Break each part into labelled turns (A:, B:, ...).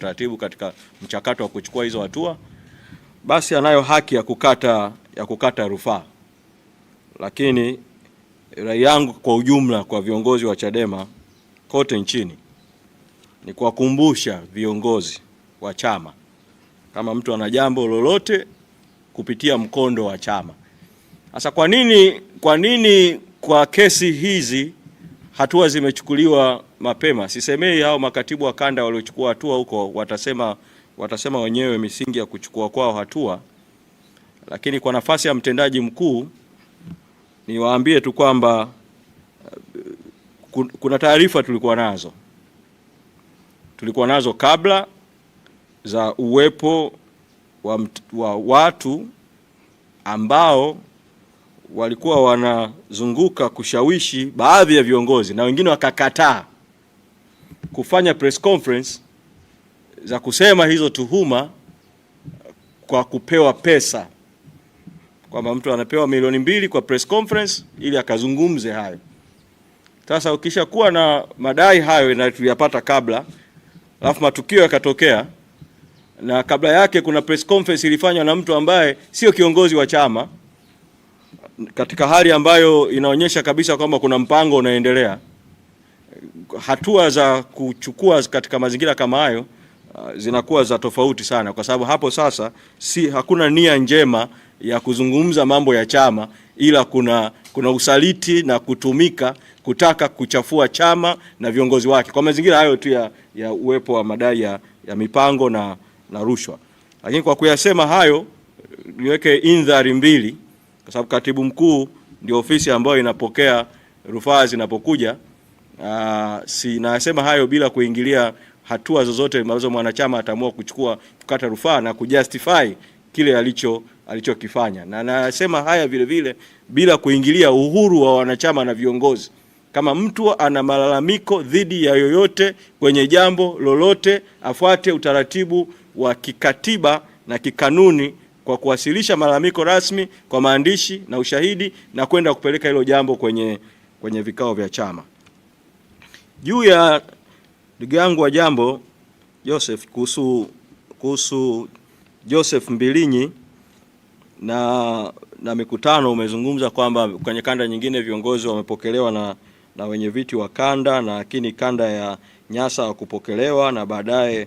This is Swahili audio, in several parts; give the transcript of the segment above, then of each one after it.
A: taratibu katika mchakato wa kuchukua hizo hatua, basi anayo haki ya kukata rufaa. Lakini rai yangu kwa ujumla kwa viongozi wa Chadema kote nchini ni kuwakumbusha viongozi wa chama, kama mtu ana jambo lolote kupitia mkondo wa chama. Sasa kwa nini kwa kesi hizi hatua zimechukuliwa mapema? Sisemei hao makatibu wa kanda waliochukua hatua huko watasema wenyewe misingi ya kuchukua kwao hatua, lakini kwa nafasi ya mtendaji mkuu niwaambie tu kwamba kuna taarifa tulikuwa nazo kabla za uwepo wa watu ambao walikuwa wanazunguka kushawishi baadhi ya viongozi na wengine wakakataa kufanya press conference za kusema hizo tuhuma kwa kupewa pesa, kwamba mtu anapewa milioni 2 kwa press conference ili akazungumze hayo. Sasa ukisha kuwa na madai hayo na tuliyapata kabla, alafu matukio yakatokea, na kabla yake kuna press conference ilifanywa na mtu ambaye sio kiongozi wa chama, katika hali ambayo inaonyesha kabisa kwamba kuna mpango unaendelea, hatua za kuchukua katika mazingira kama hayo zinakuwa za tofauti sana, kwa sababu hapo sasa hakuna nia njema ya kuzungumza mambo ya chama, ila kuna usaliti na kutumika kutaka kuchafua chama na viongozi wake kwa mazingira hayo tu ya uwepo wa madai ya mipango na rushwa. Lakini kwa kuyasema hayo niweke indhari mbili, kwa sababu katibu mkuu ndio ofisi ambayo inapokea rufaa zinapokuja. Nasema hayo bila kuingilia hatua zozote ambazo mwanachama ataamua kuchukua kukata rufaa na kujustify kile alichokifanya, na nasema haya vile vile bila kuingilia uhuru wa wanachama na viongozi. Kama mtu ana malalamiko dhidi ya yoyote kwenye jambo lolote, afuate utaratibu wa kikatiba na kikanuni kwa kuwasilisha malalamiko rasmi kwa maandishi na ushahidi na kwenda kupeleka hilo jambo kwenye vikao vya chama. Juu ya ndugu yangu wa jambo Joseph, kuhusu Joseph Mbilinyi na mikutano, umezungumza kwamba kwenye kanda nyingine viongozi wamepokelewa na wenye viti wa kanda, na lakini kanda ya Nyasa hakupokelewa, na baadaye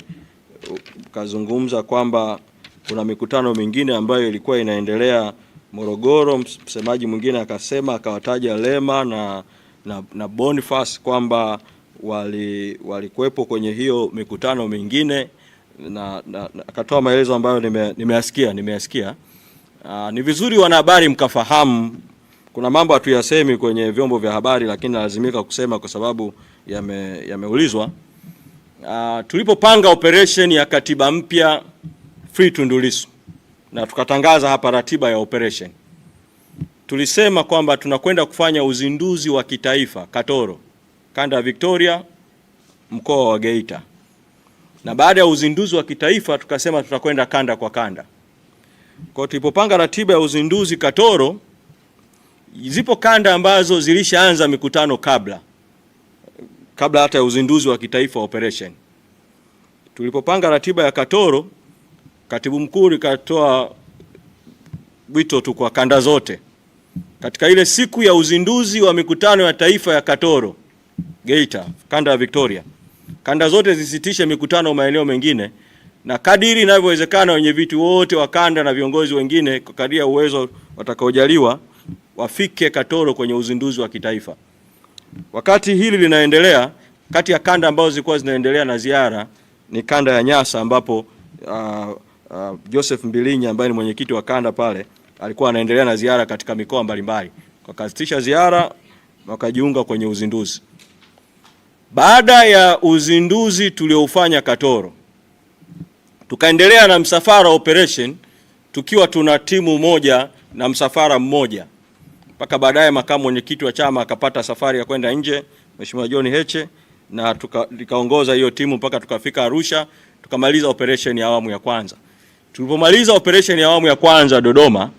A: kazungumza kwamba kuna mikutano mingine ambayo ilikuwa inaendelea Morogoro. Msemaji mwingine akawataja Lema na Boniface kwamba walikuwepo kwenye hiyo mikutano mingine, na akatoa maelezo ambayo nimeyasikia. Ni vizuri wanahabari mkafahamu, kuna mambo hatuyasemi kwenye vyombo vya habari, lakini lazimika kusema kwa sababu yameulizwa. Tulipopanga operation ya katiba mpya Free Tundu Lissu na tukatangaza hapa ratiba ya operation, tulisema kwamba tunakwenda kufanya uzinduzi wa kitaifa Katoro, kanda ya Victoria, mkoa wa Geita, na baada ya uzinduzi wa kitaifa tukasema tutakwenda kanda kwa kanda. Kwa tulipopanga ratiba ya uzinduzi Katoro, zipo kanda ambazo zilishaanza mikutano kabla hata ya uzinduzi wa kitaifa operation. Tulipopanga ratiba ya Katoro, katibu mkuu nikatoa wito tu kwa kanda zote katika ile siku ya uzinduzi wa mikutano ya taifa ya Katoro Geita, kanda ya Victoria, kanda zote zisitishe mikutano maeneo mengine, na kadiri inavyowezekana wenye viti wote wa kanda na viongozi wengine kwa kadiri ya uwezo watakaojaliwa wafike Katoro kwenye uzinduzi wa kitaifa. Wakati hili linaendelea, kati ya kanda ambazo zilikuwa zinaendelea na ziara ni kanda ya Nyasa, ambapo Joseph Mbilinyi ambaye ni mwenyekiti wa kanda pale alikuwa anaendelea na ziara katika mikoa mbalimbali. Wakasitisha ziara wakajiunga kwenye uzinduzi. Baada ya uzinduzi tulioufanya Katoro, tukaendelea na msafara operation tukiwa tuna timu moja na msafara mmoja, mpaka baadaye makamu mwenyekiti wa chama akapata safari ya kwenda nje, Mheshimiwa John Heche, na tukaongoza hiyo timu mpaka tukafika Arusha, tukamaliza operation ya awamu ya kwanza. Tulipomaliza operation ya awamu ya kwanza Dodoma,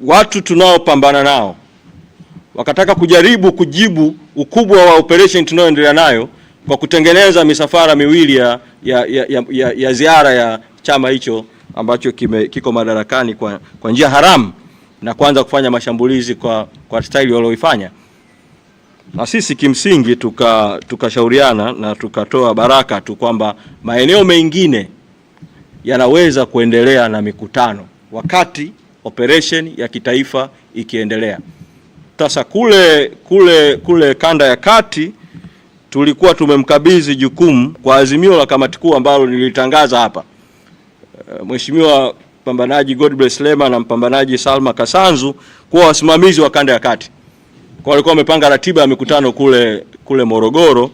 A: watu tunaopambana nao wakataka kujaribu kujibu ukubwa wa operation tunayoendelea nayo kwa kutengeneza misafara miwili ya ziara ya chama hicho ambacho kiko madarakani kwa njia haramu na kuanza kufanya mashambulizi kwa staili walioifanya. Na sisi kimsingi tukashauriana na tukatoa baraka tu kwamba maeneo mengine yanaweza kuendelea na mikutano wakati operation ya kitaifa ikiendelea. Sasa kule kanda ya kati tulikuwa tumemkabidhi jukumu kwa azimio la kamati kuu ambalo nilitangaza hapa, Mheshimiwa mpambanaji Godbless Lema na mpambanaji Salma Kasanzu kuwa wasimamizi wa kanda ya kati. Kwa walikuwa wamepanga ratiba ya mikutano kule Morogoro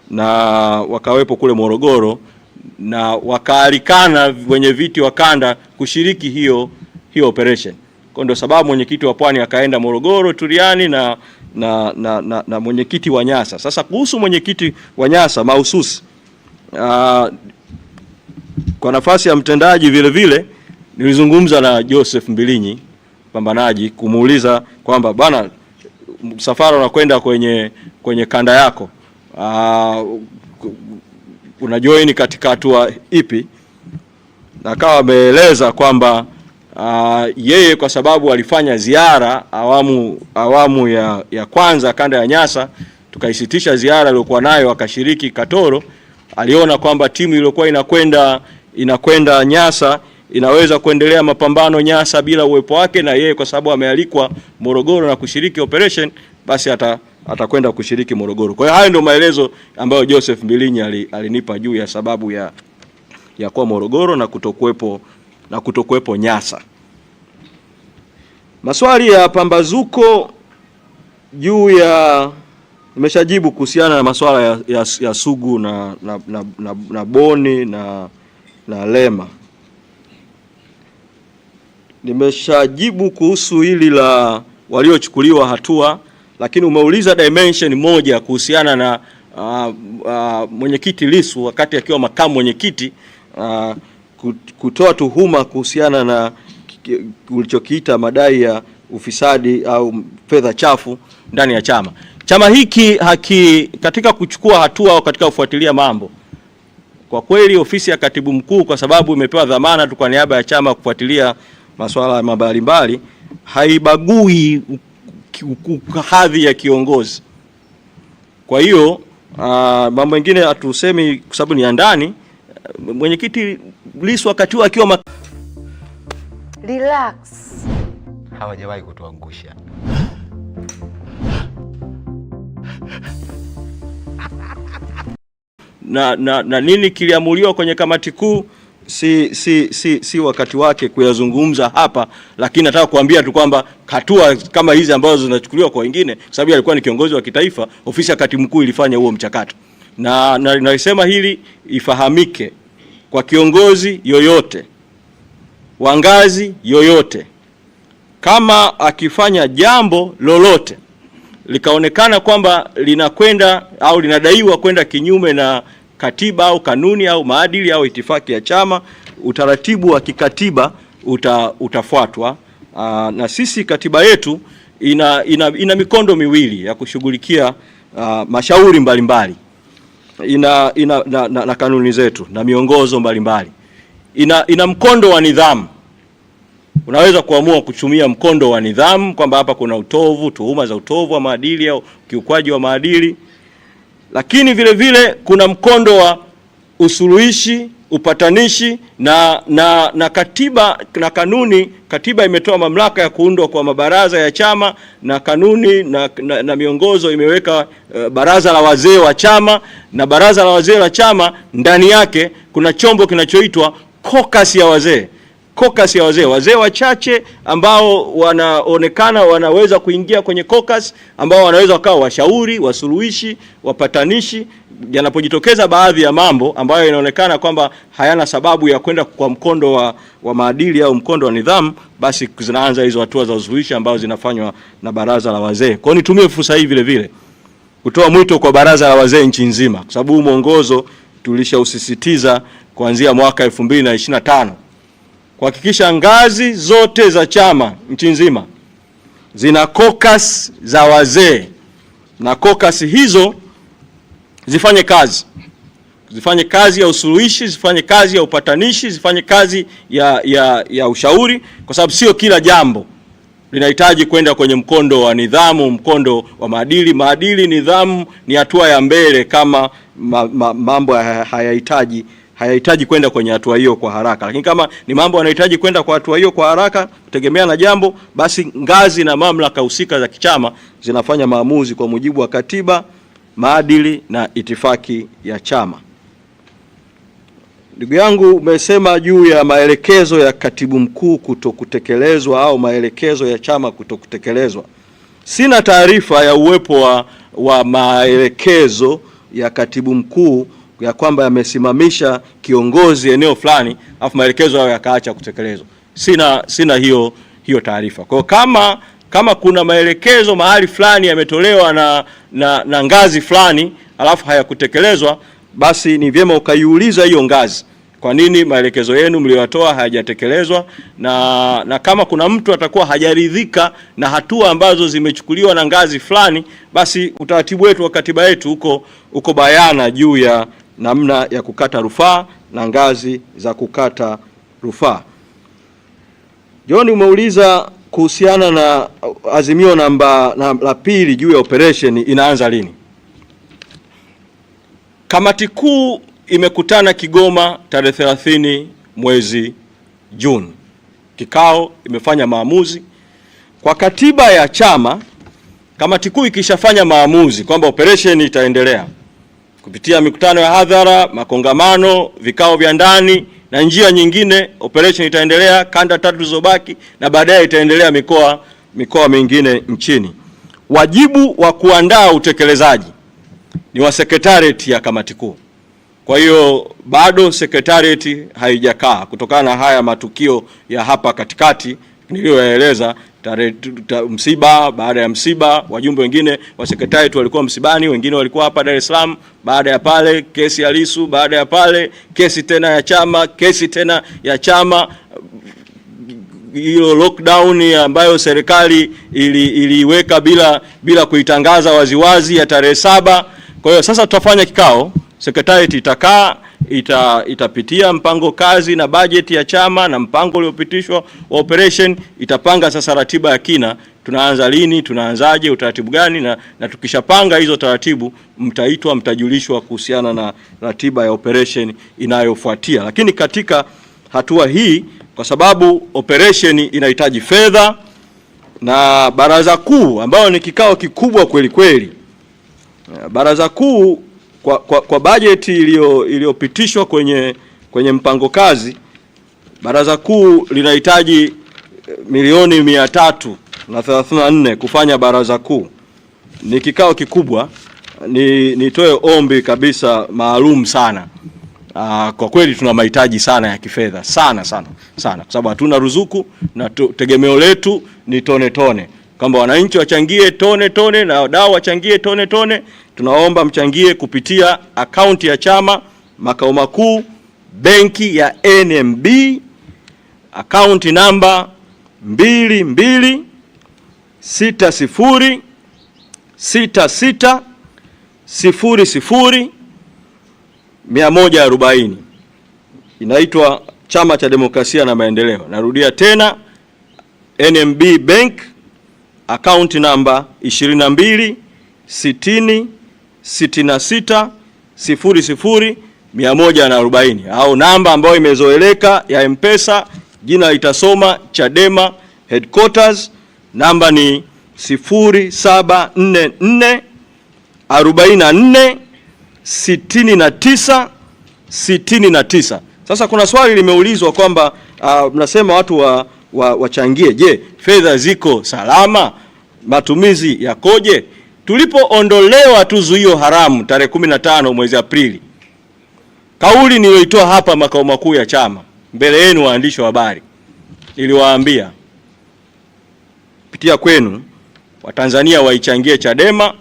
A: na wakawepo kule Morogoro na wakaalikana wenye viti wa kanda kushiriki hiyo operation. Kwa ndio sababu mwenyekiti wa Pwani akaenda Morogoro Turiani na mwenyekiti wa Nyasa. Sasa kuhusu mwenyekiti wa Nyasa mahususi, kwa nafasi ya mtendaji vile nilizungumza na Joseph Mbilinyi mpambanaji kumuuliza kwamba bana, msafara unakwenda kwenye kanda yako, una join katika hatua ipi? Na akawa ameeleza kwamba yeye kwa sababu alifanya ziara awamu ya kwanza kanda ya Nyasa, tukaisitisha ziara aliyokuwa nayo akashiriki Katoro. Aliona kwamba timu iliyokuwa inakwenda Nyasa inaweza kuendelea mapambano Nyasa bila uwepo wake, na yeye kwa sababu amealikwa Morogoro na kushiriki operation, basi atakwenda kushiriki Morogoro. Kwa hiyo hayo ndio maelezo ambayo Joseph Mbilinyi alinipa juu ya sababu ya kuwa Morogoro na kutokuwepo Nyasa. Maswali ya pambazuko juu ya nimeshajibu kuhusiana na masuala ya Sugu na Boni na Lema. Nimeshajibu kuhusu hili la waliochukuliwa hatua, lakini umeuliza dimension moja kuhusiana na mwenyekiti Lissu wakati akiwa makamu mwenyekiti, kutoa tuhuma kuhusiana na ulichokiita madai ya ufisadi au fedha chafu ndani ya chama. Chama hiki katika kuchukua hatua au katika kufuatilia mambo, kwa kweli ofisi ya katibu mkuu, kwa sababu imepewa dhamana tu kwa niaba ya chama kufuatilia masuala mbalimbali, haibagui hadhi ya kiongozi. Kwa hiyo mambo mengine hatusemi kwa sababu ni ya ndani. Mwenyekiti Lissu wakati akiwa
B: relax,
C: hawajawahi kutuangusha.
A: na nini kiliamuliwa kwenye kamati kuu si wakati wake kuyazungumza hapa, lakini nataka kuambia tu kwamba hatua kama hizi ambazo zinachukuliwa kwa wengine, sababu alikuwa ni kiongozi wa kitaifa, ofisi ya katibu mkuu ilifanya huo mchakato. Na nasema hili ifahamike kwa kiongozi yoyote wa ngazi yoyote, kama akifanya jambo lolote likaonekana kwamba linakwenda au linadaiwa kwenda kinyume na katiba au kanuni au maadili au itifaki ya chama, utaratibu wa kikatiba utafuatwa. Na sisi katiba yetu ina mikondo miwili ya kushughulikia mashauri mbalimbali. Na kanuni zetu na miongozo mbalimbali. Ina mkondo wa nidhamu. Unaweza kuamua kutumia mkondo wa nidhamu kwamba hapa kuna tuhuma za utovu wa maadili au kiukwaji wa maadili. Lakini vile vile kuna mkondo wa usuluhishi, upatanishi na katiba na kanuni. Katiba imetoa mamlaka ya kuundwa kwa mabaraza ya chama, na kanuni na miongozo imeweka baraza la wazee wa chama, na baraza la wazee la chama ndani yake kuna chombo kinachoitwa caucus ya wazee. Caucus ya wazee wachache ambao wanaonekana wanaweza kuingia kwenye caucus, ambao wanaweza wakawa washauri, wasuluhishi, wapatanishi yanapojitokeza baadhi ya mambo ambayo inaonekana kwamba hayana sababu ya kwenda kwa mkondo wa maadili au mkondo wa nidhamu, basi zinaanza hizo hatua za usuluhishi ambazo zinafanywa na baraza la wazee. Kwa hiyo nitumie fursa hii vile vile kutoa mwito kwa baraza la wazee nchi nzima, kwa sababu mwongozo tulishausisitiza kuanzia mwaka 2025 kuhakikisha ngazi zote za chama nchi nzima zina caucus za wazee, na caucus hizo zifanye kazi ya usuluhishi, zifanye kazi ya upatanishi, zifanye kazi ya ushauri, kwa sababu sio kila jambo linahitaji kwenda kwenye mkondo wa nidhamu, mkondo wa maadili. Maadili, nidhamu ni hatua ya mbele, kama mambo hayahitaji kwenda kwenye hatua hiyo kwa haraka. Lakini kama ni mambo yanahitaji kwenda kwa hatua hiyo kwa haraka, kutegemea na jambo, basi ngazi na mamlaka husika za kichama zinafanya maamuzi kwa mujibu wa katiba, maadili na itifaki ya chama. Ndugu yangu, umesema juu ya maelekezo ya katibu mkuu kutokutekelezwa au maelekezo ya chama kutokutekelezwa. Sina taarifa ya uwepo wa maelekezo ya katibu mkuu ya kwamba yamesimamisha kiongozi eneo fulani afu maelekezo hayo yakaacha kutekelezwa. Sina hiyo taarifa. Kwa kama kuna maelekezo mahali fulani yametolewa na ngazi fulani alafu hayakutekelezwa, basi ni vyema ukaiuliza hiyo ngazi, kwa nini maelekezo yenu mliotoa hayajatekelezwa, na kama kuna mtu atakuwa hajaridhika na hatua ambazo zimechukuliwa na ngazi fulani, basi utaratibu wetu wa katiba yetu uko bayana juu ya namna ya kukata rufaa na ngazi za kukata rufaa. John, umeuliza kuhusiana na azimio la pili juu ya operation inaanza lini. Kamati kuu imekutana Kigoma tarehe 30 mwezi Juni. Kikao imefanya maamuzi. Kwa katiba ya chama, kamati kuu ikishafanya maamuzi kwamba operation itaendelea kupitia mikutano ya hadhara, makongamano, vikao vya ndani na njia nyingine, operation itaendelea kanda 3 zilizobaki na baadaye itaendelea mikoa mingine nchini. Wajibu wa kuandaa utekelezaji ni wa sekretarieti ya kamati kuu. Kwa hiyo bado sekretarieti haijakaa kutokana na haya matukio ya hapa katikati niliyoyaeleza, msiba, baada ya msiba wajumbe wengine wa sekretarieti walikuwa msibani, wengine walikuwa hapa Dar es Salaam, baada ya pale kesi ya Lissu, baada ya pale kesi tena ya chama, hiyo lockdown ambayo serikali iliweka bila kuitangaza waziwazi ya tarehe 7. Kwa hiyo sasa tutafanya kikao, sekretarieti itakaa, itapitia mpango kazi na bajeti ya chama na mpango uliopitishwa wa operation, itapanga sasa ratiba ya kina, tunaanza lini, tunaanzaje, utaratibu gani, na tukishapanga hizo taratibu mtajulishwa kuhusiana na ratiba ya operation inayofuatia. Lakini katika hatua hii, kwa sababu operation inahitaji fedha na baraza kuu ambayo ni kikao kikubwa kweli kweli, baraza kuu kwa bajeti iliyopitishwa kwenye mpango kazi, baraza kuu linahitaji milioni 334 kufanya baraza kuu. Ni kikao kikubwa, nitoe ombi kabisa maalum sana. Kwa kweli tuna mahitaji sana ya kifedha sana kwa sababu hatuna ruzuku na tegemeo letu ni tone, kwamba wananchi wachangie tone na wadau wachangie tone. Tunaomba mchangie kupitia akaunti ya chama, makao makuu, benki ya NMB, akaunti namba 2260600140, inaitwa Chama cha Demokrasia na Maendeleo. Narudia tena, NMB Bank, akaunti namba 2260600140, au namba ambayo imezoeleka ya M-Pesa, jina litasoma Chadema Headquarters, namba ni 0744446969. Sasa kuna swali limeulizwa kwamba mnasema watu wachangie. Je, fedha ziko salama? Matumizi yakoje? Tulipoondolewa tu zuio haramu tarehe 15 mwezi Aprili, kauli niliyoitoa hapa makao makuu ya chama mbele yenu waandishi wa habari, niliwaambia kupitia kwenu Watanzania waichangie Chadema,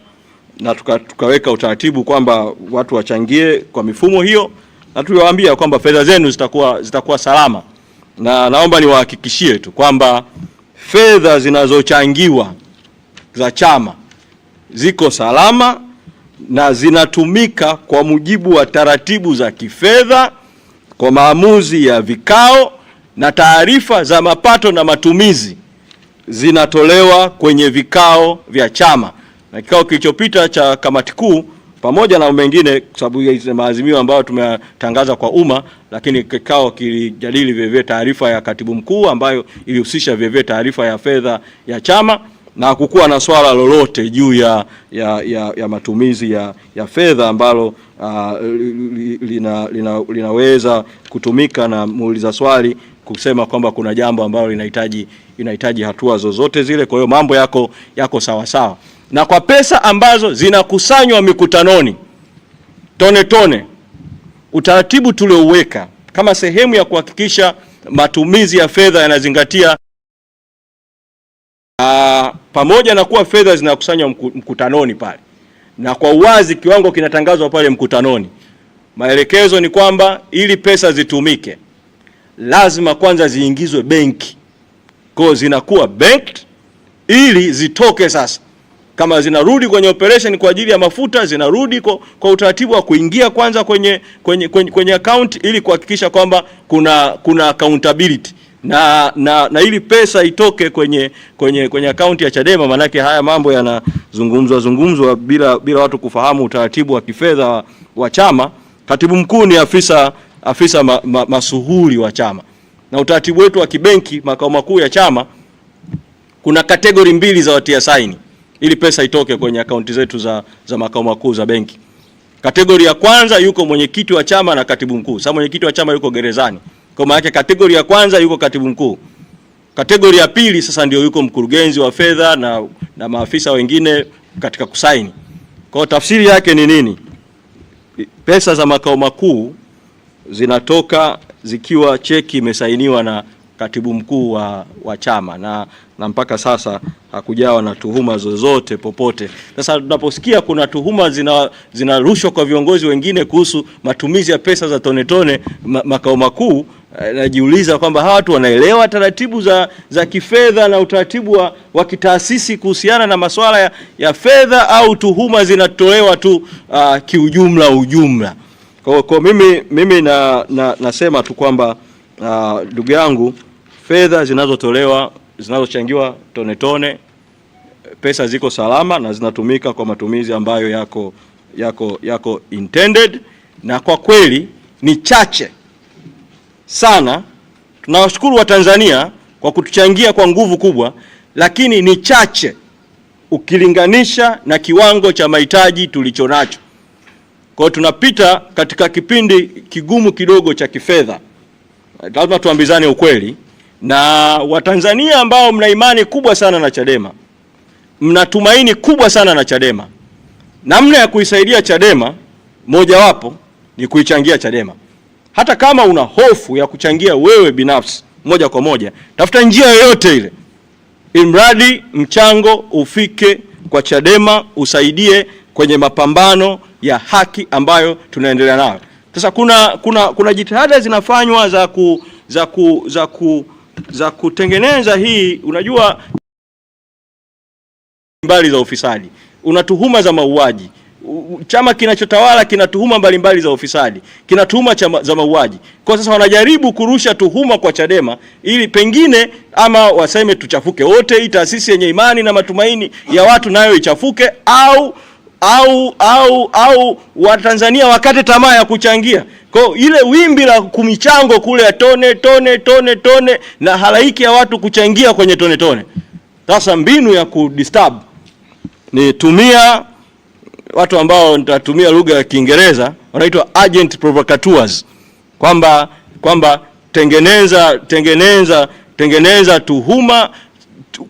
A: na tukaweka utaratibu kwamba watu wachangie kwa mifumo hiyo, na tuliwaambia kwamba fedha zenu zitakuwa salama, na naomba niwahakikishie tu kwamba fedha zinazochangiwa za chama ziko salama na zinatumika kwa mujibu wa taratibu za kifedha kwa maamuzi ya vikao, na taarifa za mapato na matumizi zinatolewa kwenye vikao vya chama. Na kikao kilichopita cha kamati kuu, pamoja na mengine kwa sababu ya maazimio ambayo tumetangaza kwa umma, lakini kikao kilijadili vile taarifa ya katibu mkuu ambayo ilihusisha vile taarifa ya fedha ya chama, na hakukuwa na swala lolote juu ya matumizi ya fedha ambalo linaweza kutumika na muuliza swali kusema kwamba kuna jambo ambalo inahitaji hatua zozote zile. Kwa hiyo mambo yako sawa sawa. Na kwa pesa ambazo zinakusanywa mikutanoni tone, utaratibu tuliouweka kama sehemu ya kuhakikisha matumizi ya fedha yanazingatia pamoja na kuwa fedha zinakusanywa mkutanoni pale na kwa uwazi kiwango kinatangazwa pale mkutanoni, maelekezo ni kwamba ili pesa zitumike lazima kwanza ziingizwe benki. Kwa zinakuwa banked ili zitoke sasa. Kama zinarudi kwenye operation kwa ajili ya mafuta, zinarudi kwa utaratibu wa kuingia kwanza kwenye account ili kuhakikisha kwamba kuna accountability. Na ili pesa itoke kwenye account ya Chadema, manake haya mambo yanazungumzwa bila watu kufahamu utaratibu wa kifedha wa chama. Katibu mkuu ni afisa masuhuli wa chama. Na utaratibu wetu wa kibenki makao makuu ya chama, kuna kategori mbili za watia saini ili pesa itoke kwenye akaunti zetu za makao makuu za benki. Kategori ya kwanza yuko mwenyekiti wa chama na katibu mkuu. Sasa mwenyekiti wa chama yuko gerezani, kwa maana yake kategori ya kwanza yuko katibu mkuu. Kategori ya pili sasa ndio yuko mkurugenzi wa fedha na maafisa wengine katika kusaini. Kwa tafsiri yake ni nini? Pesa za makao makuu zinatoka zikiwa cheki imesainiwa na katibu mkuu wa chama na mpaka sasa hakujawa na tuhuma zozote popote. Sasa tunaposikia kuna tuhuma zinarushwa kwa viongozi wengine kuhusu matumizi ya pesa za tone makao makuu, najiuliza kwamba hawa watu wanaelewa taratibu za kifedha na utaratibu wa kitaasisi kuhusiana na masuala ya fedha, au tuhuma zinatolewa tu kiujumla. Kwa mimi nasema tu kwamba ndugu yangu, fedha zinazochangiwa tone, pesa ziko salama na zinatumika kwa matumizi ambayo yako intended, na kwa kweli ni chache sana. Tunawashukuru Watanzania kwa kutuchangia kwa nguvu kubwa, lakini ni chache ukilinganisha na kiwango cha mahitaji tulichonacho. Kwa tunapita katika kipindi kigumu kidogo cha kifedha. Lazima tuambizane ukweli, na Watanzania ambao mna imani kubwa sana na Chadema, mna tumaini kubwa sana na Chadema, namna ya kuisaidia Chadema mojawapo ni kuichangia Chadema. Hata kama una hofu ya kuchangia wewe binafsi moja kwa moja, tafuta njia yoyote ile, imradi mchango ufike kwa Chadema, usaidie kwenye mapambano ya haki ambayo tunaendelea nayo. Sasa kuna jitihada zinafanywa za kutengeneza hii, unajua, mbali za ufisadi, una tuhuma za mauaji. Chama kinachotawala kina tuhuma mbalimbali za ufisadi, kina tuhuma za mauaji. Kwa sasa wanajaribu kurusha tuhuma kwa Chadema ili pengine ama waseme tuchafuke wote, hii taasisi yenye imani na matumaini ya watu nayo ichafuke, au Watanzania wakate tamaa ya kuchangia. Kwa ile wimbi la kumichango kule ya tone na halaiki ya watu kuchangia kwenye tone. Sasa mbinu ya kudisturb ni tumia watu ambao nitatumia lugha ya Kiingereza wanaitwa agent provocateurs, kwamba tengeneza tuhuma,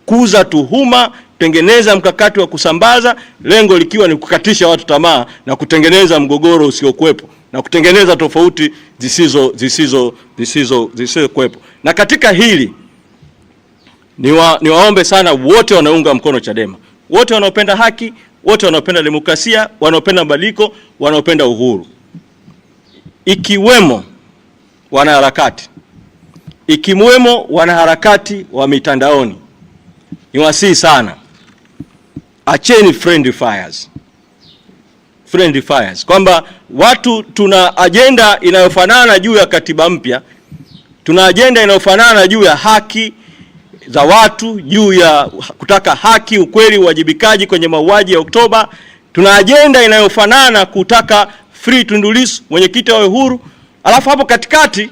A: kuza tuhuma, tengeneza mkakati wa kusambaza, lengo likiwa ni kukatisha watu tamaa na kutengeneza mgogoro usiokuwepo na kutengeneza tofauti zisizokuwepo. Na katika hili niwaombe sana wote wanaunga mkono Chadema, wote wanaopenda haki, wote wanaopenda demokrasia, wanaopenda mabadiliko, wanaopenda uhuru, ikiwemo wanaharakati wa mitandaoni, niwasihi sana, acheni friendly fires. friendly fires, kwamba watu tuna ajenda inayofanana juu ya katiba mpya, tuna ajenda inayofanana juu ya haki za watu, juu ya kutaka haki, ukweli, uwajibikaji kwenye mauaji ya Oktoba. Tuna ajenda inayofanana kutaka free Tundu Lissu, mwenyekiti awe huru. Alafu hapo katikati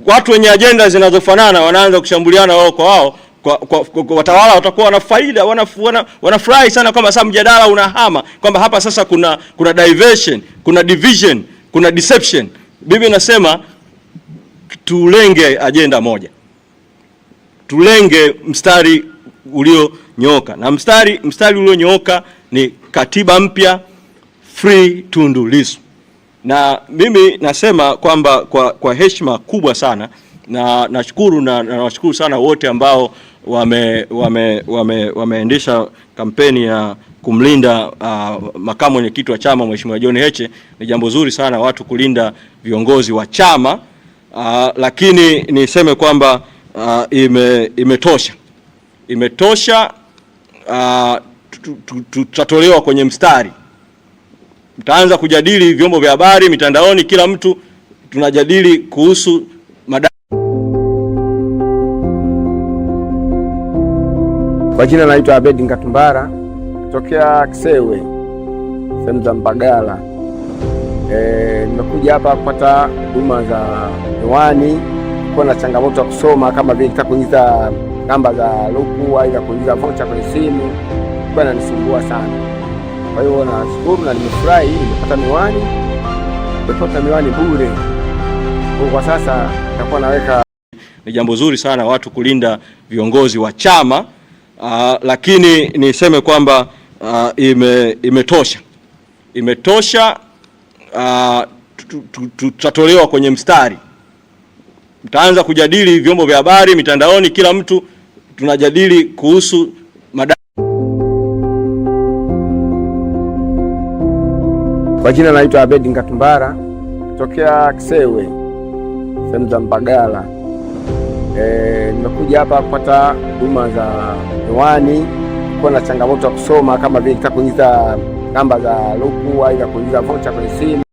A: watu wenye ajenda zinazofanana wanaanza kushambuliana wao kwa wao. Kwa watawala watakuwa wana faida, wanafurahi sana kwamba sasa mjadala unahama, kwamba hapa sasa kuna diversion, kuna division, kuna deception. Bibi nasema tulenge ajenda moja, tulenge mstari ulionyooka, na mstari ulionyooka ni katiba mpya, free Tundu Lissu. Na mimi nasema kwamba kwa heshima kubwa sana, na nashukuru na nawashukuru sana wote ambao wameendesha kampeni ya kumlinda makamu mwenyekiti wa chama Mheshimiwa John Heche. Ni jambo zuri sana watu kulinda viongozi wa chama, lakini niseme kwamba imetosha. Tutatolewa kwenye mstari, mtaanza kujadili vyombo vya habari, mitandaoni, kila mtu tunajadili kuhusu
B: Kwa jina naitwa Abedi Ngatumbara kutokea Kisewe, sehemu za Mbagala. Nimekuja hapa kupata huduma za miwani. Kwa na changamoto ya kusoma, kama vile nitaka kuingiza namba za luku au kuingiza vocha kwenye simu, kwa inanisumbua sana. Kwa hiyo nashukuru na nimefurahi nimepata miwani. Nimepata miwani bure. Kwa sasa nitakuwa naweka.
A: Ni jambo zuri sana watu kulinda viongozi wa chama. Lakini niseme kwamba imetosha. Tutatolewa kwenye mstari, mtaanza kujadili vyombo vya habari, mitandaoni, kila mtu tunajadili kuhusu
B: Kwa jina naitwa Abedi Ngatumbara kutokea Kisewe, sehemu za Mbagala. Nimekuja hapa kupata huduma za miwani. Kwa na changamoto ya kusoma, kama vile nitaka kuingiza namba za luku au kuingiza vocha kwenye simu.